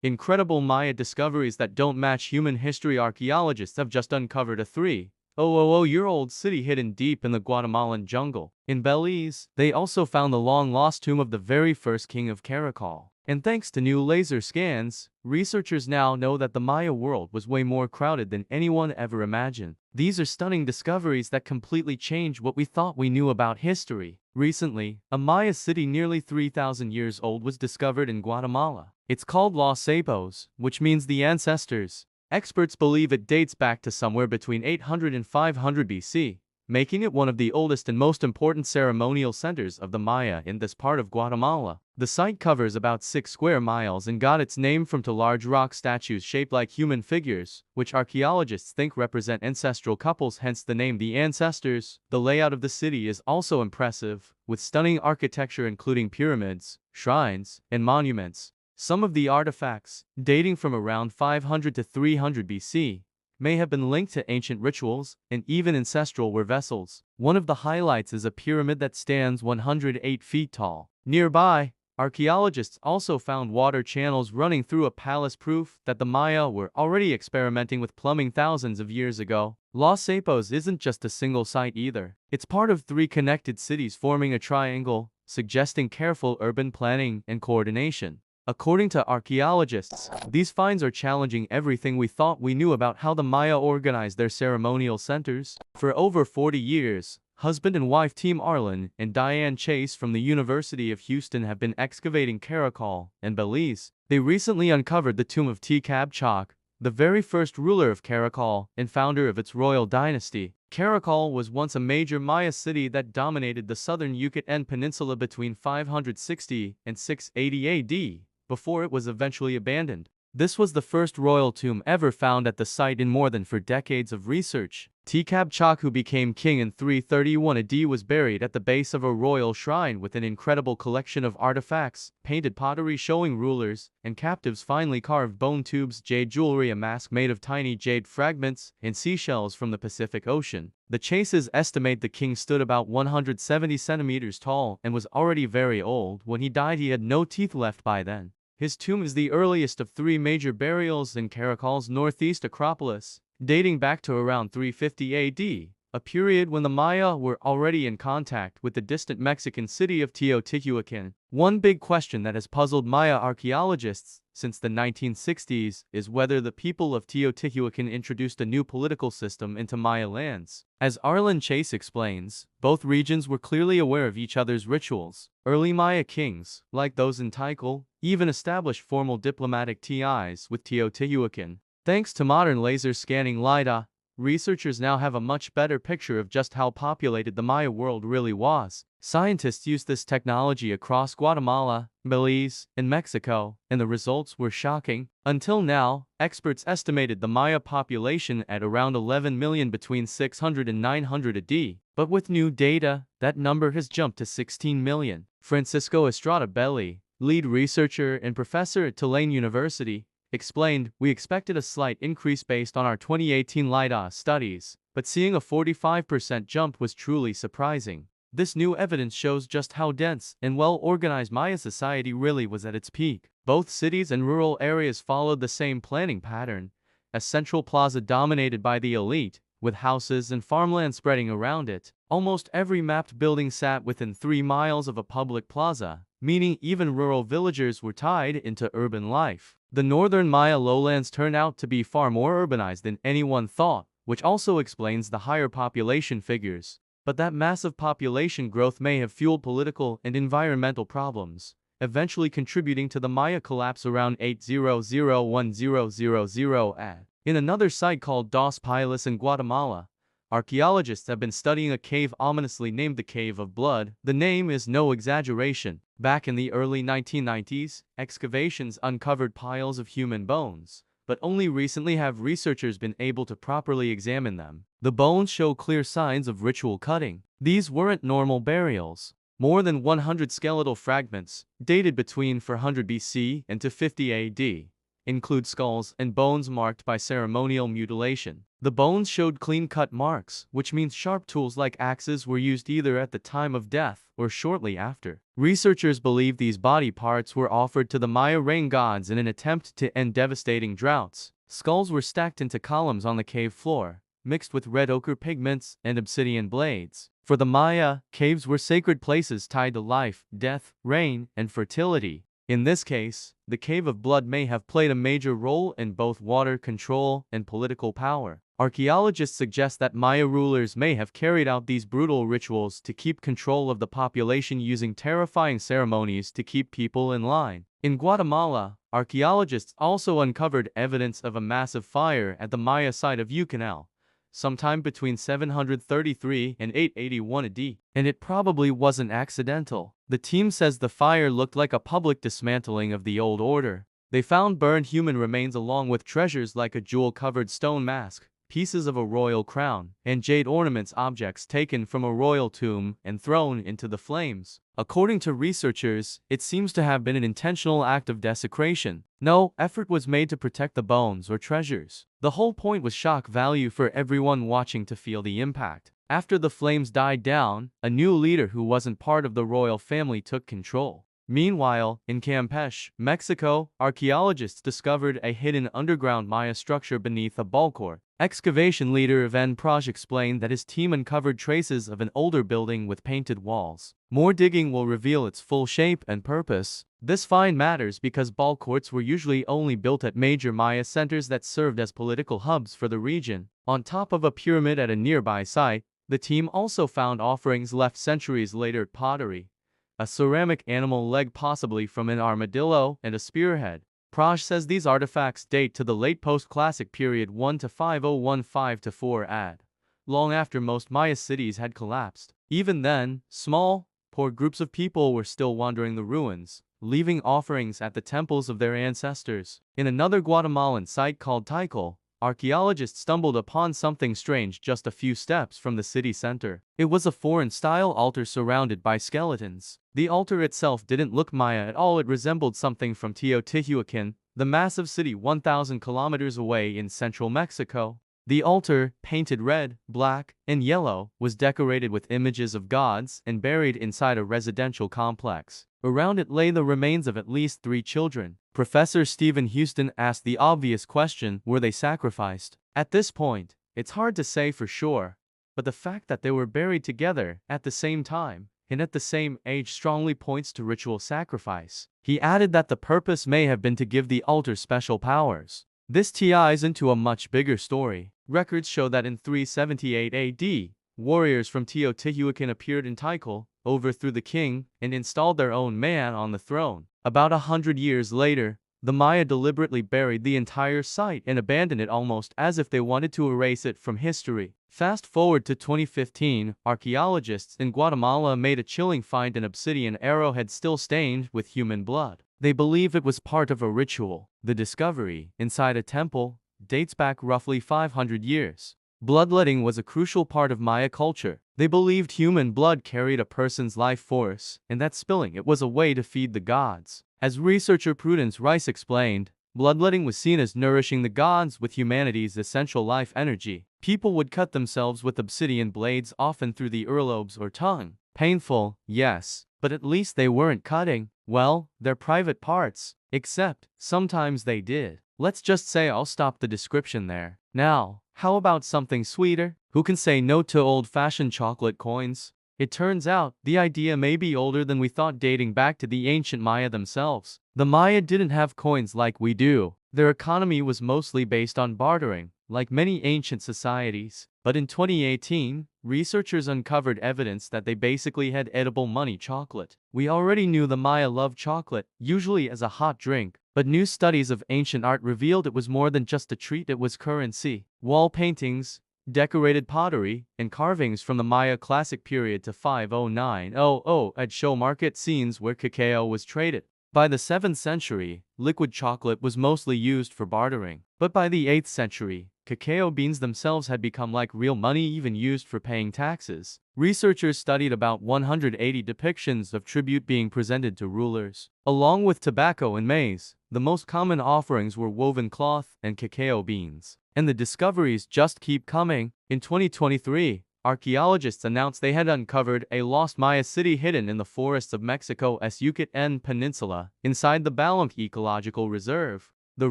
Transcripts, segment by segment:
Incredible Maya discoveries that don't match human history. Archaeologists have just uncovered a 3,000-year-old city hidden deep in the Guatemalan jungle. In Belize, they also found the long-lost tomb of the very first king of Caracal. And thanks to new laser scans, researchers now know that the Maya world was way more crowded than anyone ever imagined. These are stunning discoveries that completely change what we thought we knew about history. Recently, a Maya city nearly 3,000 years old was discovered in Guatemala. It's called Los Sapos, which means the ancestors. Experts believe it dates back to somewhere between 800 and 500 BC, making it one of the oldest and most important ceremonial centers of the Maya in this part of Guatemala. The site covers about 6 square miles and got its name from two large rock statues shaped like human figures, which archaeologists think represent ancestral couples, hence the name the Ancestors. The layout of the city is also impressive, with stunning architecture including pyramids, shrines, and monuments. Some of the artifacts, dating from around 500 to 300 BC, may have been linked to ancient rituals and even ancestral war vessels. One of the highlights is a pyramid that stands 108 feet tall. Nearby, archaeologists also found water channels running through a palace, proof that the Maya were already experimenting with plumbing thousands of years ago. Los Sapos isn't just a single site either. It's part of 3 connected cities forming a triangle, suggesting careful urban planning and coordination. According to archaeologists, these finds are challenging everything we thought we knew about how the Maya organized their ceremonial centers. For over 40 years, husband and wife team Arlen and Diane Chase from the University of Houston have been excavating Caracal and Belize. They recently uncovered the tomb of Tkab Chak, the very first ruler of Caracal and founder of its royal dynasty. Caracal was once a major Maya city that dominated the southern Yucatan Peninsula between 560 and 680 AD. Before it was eventually abandoned. This was the first royal tomb ever found at the site in more than 4 decades of research. Tkab Chak, who became king in 331 AD, was buried at the base of a royal shrine with an incredible collection of artifacts, painted pottery showing rulers and captives, finely carved bone tubes, jade jewelry, a mask made of tiny jade fragments, and seashells from the Pacific Ocean. The Chases estimate the king stood about 170 centimeters tall and was already very old. When he died, he had no teeth left by then. His tomb is the earliest of 3 major burials in Caracal's northeast Acropolis, dating back to around 350 AD, a period when the Maya were already in contact with the distant Mexican city of Teotihuacan. One big question that has puzzled Maya archaeologists since the 1960s is whether the people of Teotihuacan introduced a new political system into Maya lands. As Arlen Chase explains, both regions were clearly aware of each other's rituals. Early Maya kings, like those in Tikal, even established formal diplomatic ties with Teotihuacan. Thanks to modern laser scanning LiDAR, researchers now have a much better picture of just how populated the Maya world really was. Scientists used this technology across Guatemala, Belize, and Mexico, and the results were shocking. Until now, experts estimated the Maya population at around 11 million between 600 and 900 AD, but with new data, that number has jumped to 16 million. Francisco Estrada Belli, lead researcher and professor at Tulane University, explained, "We expected a slight increase based on our 2018 LiDAR studies, but seeing a 45% jump was truly surprising. This new evidence shows just how dense and well-organized Maya society really was at its peak." Both cities and rural areas followed the same planning pattern, a central plaza dominated by the elite, with houses and farmland spreading around it. Almost every mapped building sat within 3 miles of a public plaza, meaning even rural villagers were tied into urban life. The northern Maya lowlands turned out to be far more urbanized than anyone thought, which also explains the higher population figures. But that massive population growth may have fueled political and environmental problems, eventually contributing to the Maya collapse around 800-1000 AD. In another site called Dos Pilas in Guatemala, archaeologists have been studying a cave ominously named the Cave of Blood. The name is no exaggeration. Back in the early 1990s, excavations uncovered piles of human bones, but only recently have researchers been able to properly examine them. The bones show clear signs of ritual cutting. These weren't normal burials. More than 100 skeletal fragments, dated between 400 BC and 50 AD, include skulls and bones marked by ceremonial mutilation. The bones showed clean-cut marks, which means sharp tools like axes were used either at the time of death or shortly after. Researchers believe these body parts were offered to the Maya rain gods in an attempt to end devastating droughts. Skulls were stacked into columns on the cave floor, mixed with red ochre pigments and obsidian blades. For the Maya, caves were sacred places tied to life, death, rain, and fertility. In this case, the Cave of Blood may have played a major role in both water control and political power. Archaeologists suggest that Maya rulers may have carried out these brutal rituals to keep control of the population using terrifying ceremonies to keep people in line. In Guatemala, archaeologists also uncovered evidence of a massive fire at the Maya site of Ucanal, sometime between 733 and 881 AD, and it probably wasn't accidental. The team says the fire looked like a public dismantling of the old order. They found burned human remains along with treasures like a jewel-covered stone mask, pieces of a royal crown, and jade ornaments, objects taken from a royal tomb and thrown into the flames. According to researchers, it seems to have been an intentional act of desecration. No effort was made to protect the bones or treasures. The whole point was shock value for everyone watching to feel the impact. After the flames died down, a new leader who wasn't part of the royal family took control. Meanwhile, in Campeche, Mexico, archaeologists discovered a hidden underground Maya structure beneath a ballcourt. Excavation leader Van Praj explained that his team uncovered traces of an older building with painted walls. More digging will reveal its full shape and purpose. This find matters because ballcourts were usually only built at major Maya centers that served as political hubs for the region. On top of a pyramid at a nearby site, the team also found offerings left centuries later, pottery, a ceramic animal leg possibly from an armadillo, and a spearhead. Praj says these artifacts date to the late post-classic period 1 to 5015 to 4 AD, long after most Maya cities had collapsed. Even then, small, poor groups of people were still wandering the ruins, leaving offerings at the temples of their ancestors. In another Guatemalan site called Tikal, archaeologists stumbled upon something strange just a few steps from the city center. It was a foreign-style altar surrounded by skeletons. The altar itself didn't look Maya at all. It resembled something from Teotihuacan, the massive city 1,000 kilometers away in central Mexico. The altar, painted red, black, and yellow, was decorated with images of gods and buried inside a residential complex. Around it lay the remains of at least 3 children. Professor Stephen Houston asked the obvious question: were they sacrificed? At this point, it's hard to say for sure, but the fact that they were buried together at the same time and at the same age strongly points to ritual sacrifice. He added that the purpose may have been to give the altar special powers. This ties into a much bigger story. Records show that in 378 AD, warriors from Teotihuacan appeared in Tikal, overthrew the king, and installed their own Mayan on the throne. About 100 years later, the Maya deliberately buried the entire site and abandoned it almost as if they wanted to erase it from history. Fast forward to 2015, archaeologists in Guatemala made a chilling find: an obsidian arrowhead still stained with human blood. They believe it was part of a ritual. The discovery, inside a temple, dates back roughly 500 years. Bloodletting was a crucial part of Maya culture. They believed human blood carried a person's life force, and that spilling it was a way to feed the gods. As researcher Prudence Rice explained, bloodletting was seen as nourishing the gods with humanity's essential life energy. People would cut themselves with obsidian blades, often through the earlobes or tongue. Painful, yes, but at least they weren't cutting, well, their private parts. Except, sometimes they did. Let's just say I'll stop the description there. Now, how about something sweeter? Who can say no to old-fashioned chocolate coins? It turns out, the idea may be older than we thought, dating back to the ancient Maya themselves. The Maya didn't have coins like we do. Their economy was mostly based on bartering, like many ancient societies. But in 2018, researchers uncovered evidence that they basically had edible money: chocolate. We already knew the Maya loved chocolate, usually as a hot drink, but new studies of ancient art revealed it was more than just a treat, it was currency. Wall paintings, decorated pottery, and carvings from the Maya classic period to 50900 had show market scenes where cacao was traded. By the 7th century, liquid chocolate was mostly used for bartering. But by the 8th century, cacao beans themselves had become like real money, even used for paying taxes. Researchers studied about 180 depictions of tribute being presented to rulers. Along with tobacco and maize, the most common offerings were woven cloth and cacao beans. And the discoveries just keep coming. In 2023, archaeologists announced they had uncovered a lost Maya city hidden in the forests of Mexico's Yucatan Peninsula, inside the Ballcourts Ecological Reserve. The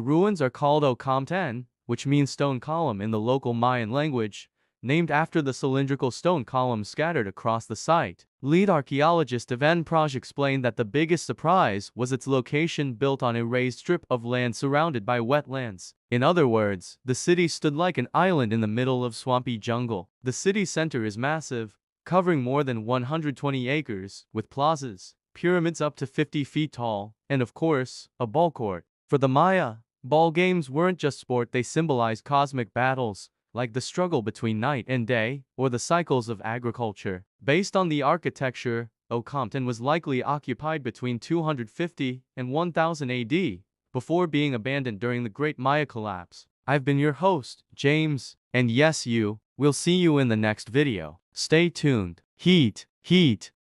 ruins are called Ocamtan, which means stone column in the local Mayan language, named after the cylindrical stone columns scattered across the site. Lead archaeologist Ivan Praj explained that the biggest surprise was its location, built on a raised strip of land surrounded by wetlands. In other words, the city stood like an island in the middle of swampy jungle. The city center is massive, covering more than 120 acres, with plazas, pyramids up to 50 feet tall, and of course, a ball court. For the Maya, ball games weren't just sport, they symbolized cosmic battles, like the struggle between night and day, or the cycles of agriculture. Based on the architecture, Ocamtan was likely occupied between 250 and 1000 AD, before being abandoned during the Great Maya Collapse. I've been your host, James, and yes, we'll see you in the next video. Stay tuned. Heat.